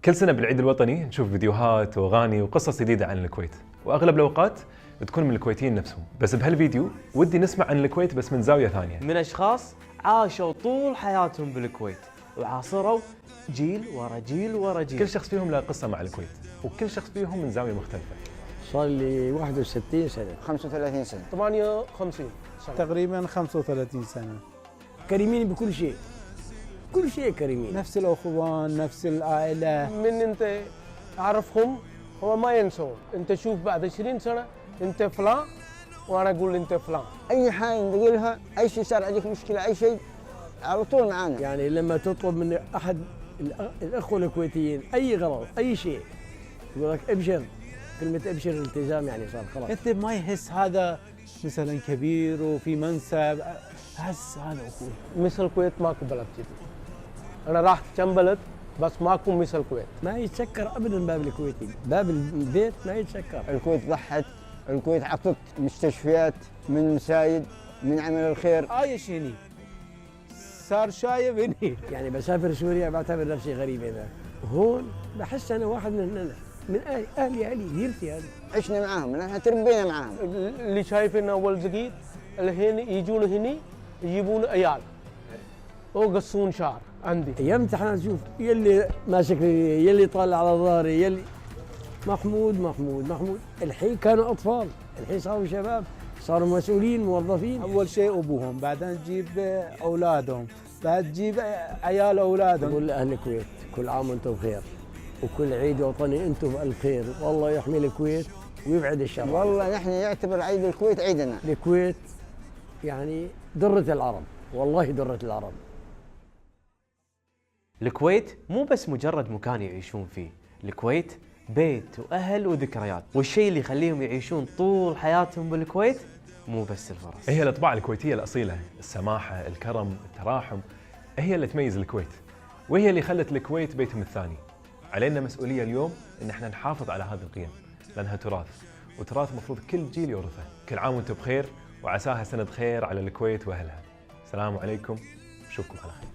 كل سنة بالعيد الوطني نشوف فيديوهات واغاني وقصص جديدة عن الكويت، واغلب الاوقات تكون من الكويتيين نفسهم، بس بهالفيديو ودي نسمع عن الكويت بس من زاوية ثانية، من اشخاص عاشوا طول حياتهم بالكويت وعاصروا جيل ورا جيل ورا جيل. كل شخص فيهم له قصة مع الكويت، وكل شخص فيهم من زاوية مختلفة. صار لي 61 سنة 35 سنة 58 سنة تقريبا 35 سنة. كريمين بكل شيء، كل شيء كريمين. نفس الأخوان، نفس العائلة. من انت اعرفهم هم ما ينسون. انت شوف بعد 20 سنة انت فلان وانا اقول انت فلان. أي حاجة نقولها، أي شيء صار عندك مشكلة، أي شيء على طول معانا. يعني لما تطلب من أحد الأخوة الكويتيين أي غلط أي شيء يقول لك ابشر. كلمة ابشر التزام، يعني صار خلاص. أنت ما يحس هذا مثلا كبير وفي منصب، أحس هذا أخوي. مثل الكويت ماكو بلد كذي. انا رحت كم بلد بس ماكو مثل الكويت. ما يتسكر أبدا باب الكويتي، باب البيت ما يتسكر. الكويت ضحت، الكويت عطت مستشفيات من مسايد، من عمل الخير. عايش هني، صار شايف هني. يعني بسافر سوريا بعتبر نفسي غريب هنا، هون بحس أنا واحد من أهلي ديرتي هذه. عشنا معاهم، نحن تربينا معاهم. اللي شايفين اول زقير الحين يجون هني يجيبون عيال ويقصون شعر عندي. ايام امتحانات شوف يلي ماسك لي، يلي طالع على ظهري، يلي محمود. الحين كانوا اطفال، الحين صاروا شباب، صاروا مسؤولين موظفين. أول شيء أبوهم، بعدين تجيب أولادهم، بعد تجيب عيال أولادهم. نقول لأهل الكويت كل عام وأنتم بخير، وكل عيد وطني أنتم بألف خير، والله يحمي الكويت ويبعد الشر. والله نحن يعتبر عيد الكويت عيدنا. الكويت يعني درة العرب، والله درة العرب. الكويت مو بس مجرد مكان يعيشون فيه، الكويت بيت وأهل وذكريات، والشيء اللي يخليهم يعيشون طول حياتهم بالكويت مو بس الفرص. هي الأطباع الكويتية الأصيلة، السماحة، الكرم، التراحم، هي اللي تميز الكويت، وهي اللي خلت الكويت بيتهم الثاني. علينا مسؤولية اليوم إن احنا نحافظ على هذه القيم، لأنها تراث، وتراث مفروض كل جيل يورثه. كل عام وانتم بخير، وعساها سنة خير على الكويت وأهلها. السلام عليكم، أشوفكم على خير.